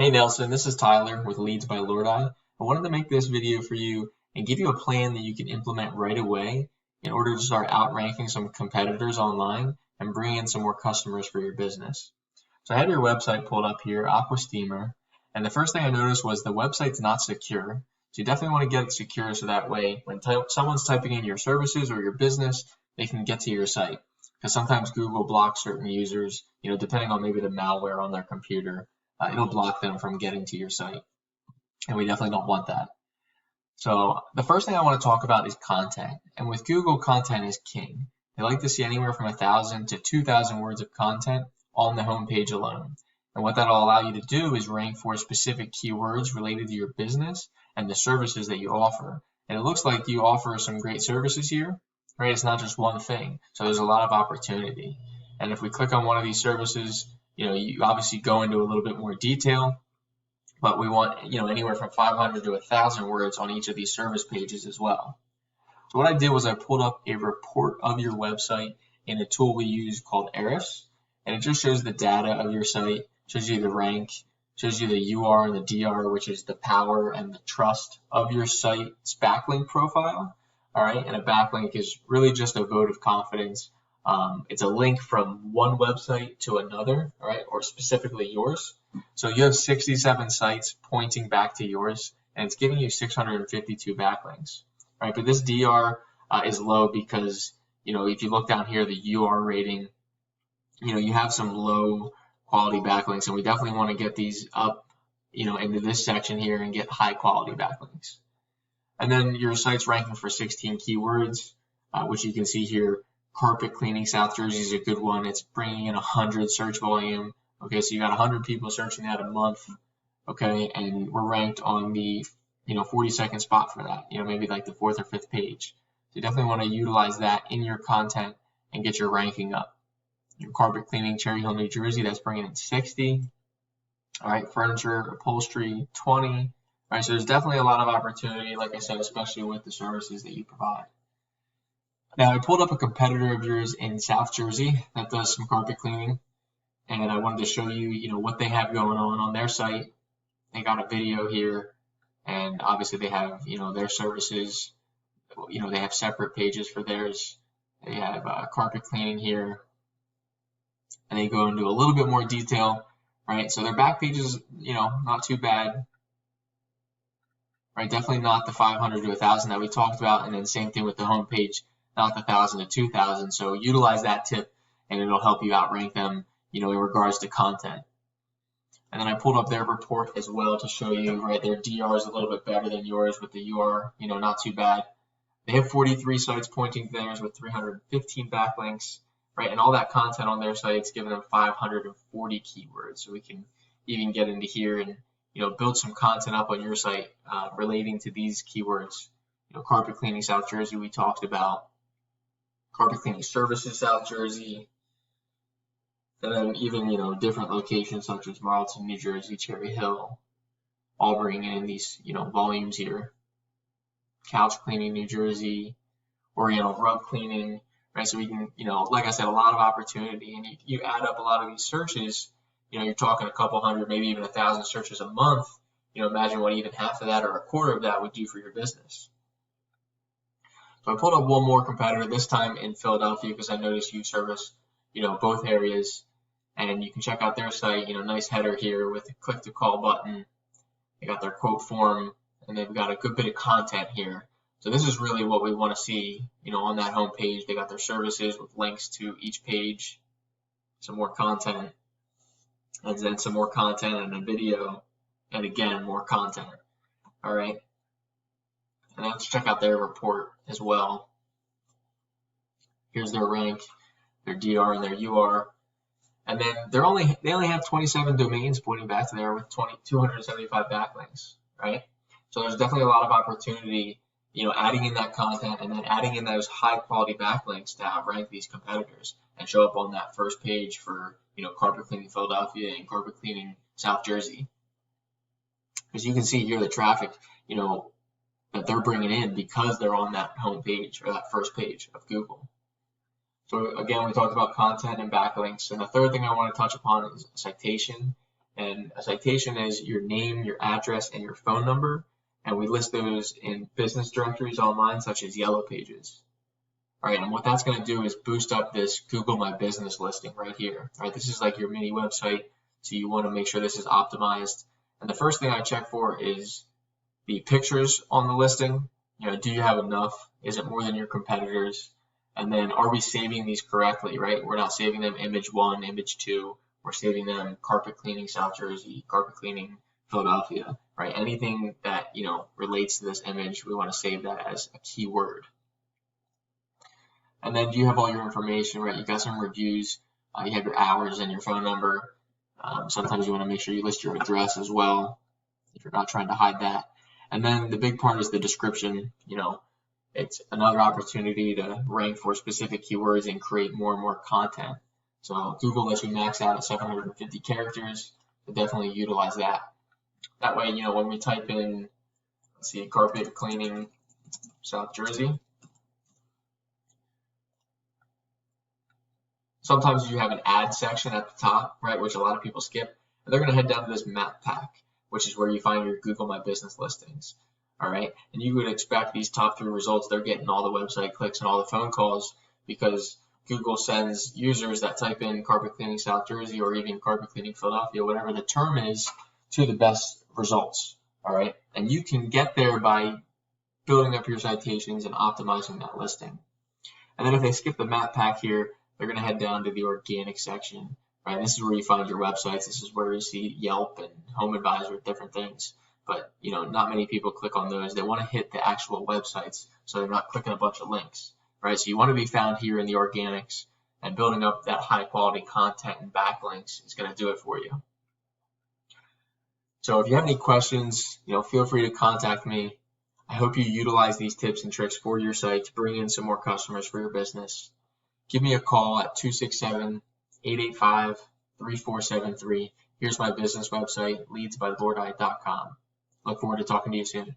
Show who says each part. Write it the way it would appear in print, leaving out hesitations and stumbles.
Speaker 1: Hey Nelson, this is Tyler with Leads by Lordi. I wanted to make this video for you and give you a plan that you can implement right away in order to start outranking some competitors online and bring in some more customers for your business. So I have your website pulled up here, Aqua, and the first thing I noticed was the website's not secure. So you definitely want to get it secure so that way when someone's typing in your services or your business, they can get to your site. Because sometimes Google blocks certain users, depending on maybe the malware on their computer. It'll block them from getting to your site, and we definitely don't want that. So the first thing I want to talk about is content, and with Google, content is king. They like to see anywhere from 1,000 to 2,000 words of content on the home page alone, and what that'll allow you to do is rank for specific keywords related to your business and the services that you offer. And it looks like you offer some great services here, right? It's not just one thing, so there's a lot of opportunity. And if we click on one of these services, you obviously go into a little bit more detail, but we want, anywhere from 500 to 1,000 words on each of these service pages as well. So what I did was I pulled up a report of your website in a tool we use called Ahrefs, and it just shows the data of your site, shows you the rank, shows you the UR and the DR, which is the power and the trust of your site's backlink profile. All right, and a backlink is really just a vote of confidence. It's a link from one website to another, right, or specifically yours. So you have 67 sites pointing back to yours, and it's giving you 652 backlinks, right? But this DR is low because, if you look down here, the UR rating, you have some low quality backlinks, and we definitely want to get these up, into this section here and get high quality backlinks. And then your site's ranking for 16 keywords, which you can see here. Carpet cleaning South Jersey is a good one. It's bringing in 100 search volume. Okay, so you got 100 people searching that a month. Okay, and we're ranked on the 42nd spot for that. Maybe like the 4th or 5th page. So you definitely want to utilize that in your content and get your ranking up. Your carpet cleaning Cherry Hill, New Jersey, that's bringing in 60. All right, furniture, upholstery, 20. All right, so there's definitely a lot of opportunity, like I said, especially with the services that you provide. Now, I pulled up a competitor of yours in South Jersey that does some carpet cleaning, and I wanted to show you, what they have going on their site. They got a video here, and obviously they have, their services. They have separate pages for theirs. They have carpet cleaning here, and they go into a little bit more detail, right? So their back pages, not too bad, right? Definitely not the 500 to 1,000 that we talked about, and then same thing with the home page. Not the 1,000 to 2,000. So utilize that tip, and it'll help you outrank them, in regards to content. And then I pulled up their report as well to show you, right, their DR is a little bit better than yours with the UR, not too bad. They have 43 sites pointing to theirs with 315 backlinks, right, and all that content on their site's giving them 540 keywords. So we can even get into here and, build some content up on your site relating to these keywords. Carpet cleaning South Jersey we talked about. Carpet cleaning services South Jersey, and then even different locations such as Marlton, New Jersey, Cherry Hill, all bringing in these volumes here. Couch cleaning New Jersey, Oriental rug cleaning, right? So we can like I said, a lot of opportunity, and you add up a lot of these searches, you're talking a couple hundred, maybe even 1,000 searches a month. Imagine what even half of that or a quarter of that would do for your business. So I pulled up one more competitor, this time in Philadelphia, because I noticed you service, both areas, and you can check out their site. Nice header here with a click to call button. They got their quote form, and they've got a good bit of content here. So this is really what we want to see, on that home page. They got their services with links to each page, some more content, and then some more content and a video, and again, more content. All right. And let's check out their report as well. Here's their rank, their DR, and their UR. And then they only have 27 domains pointing back to there with 275 backlinks, right? So there's definitely a lot of opportunity, adding in that content and then adding in those high quality backlinks to outrank these competitors and show up on that first page for, carpet cleaning Philadelphia and carpet cleaning South Jersey. Because you can see here the traffic, that they're bringing in because they're on that home page or that first page of Google. So again, we talked about content and backlinks. And the third thing I want to touch upon is citation. And a citation is your name, your address, and your phone number. And we list those in business directories online, such as Yellow Pages. All right, and what that's going to do is boost up this Google My Business listing right here. All right, this is like your mini website, so you want to make sure this is optimized. And the first thing I check for is the pictures on the listing. Do you have enough? Is it more than your competitors? And then are we saving these correctly, right? We're not saving them image 1, image 2. We're saving them carpet cleaning South Jersey, carpet cleaning Philadelphia, right? Anything that, relates to this image, we want to save that as a keyword. And then do you have all your information, right? You got some reviews, you have your hours and your phone number. Sometimes you want to make sure you list your address as well, if you're not trying to hide that. And then the big part is the description. It's another opportunity to rank for specific keywords and create more and more content. So Google lets you max out at 750 characters, so definitely utilize that. That way, when we type in, let's see, carpet cleaning South Jersey, sometimes you have an ad section at the top, right, which a lot of people skip, and they're going to head down to this map pack, which is where you find your Google My Business listings. All right, and you would expect these top 3 results, they're getting all the website clicks and all the phone calls because Google sends users that type in carpet cleaning South Jersey or even carpet cleaning Philadelphia, whatever the term is, to the best results. All right, and you can get there by building up your citations and optimizing that listing. And then if they skip the map pack here, they're going to head down to the organic section. Right, this is where you find your websites. This is where you see Yelp and Home Advisor, different things. But not many people click on those. They want to hit the actual websites, so they're not clicking a bunch of links, right? So you want to be found here in the organics, and building up that high quality content and backlinks is going to do it for you. So if you have any questions, feel free to contact me. I hope you utilize these tips and tricks for your site to bring in some more customers for your business. Give me a call at 267-885-3473. Here's my business website, leadsbylordeye.com. Look forward to talking to you soon.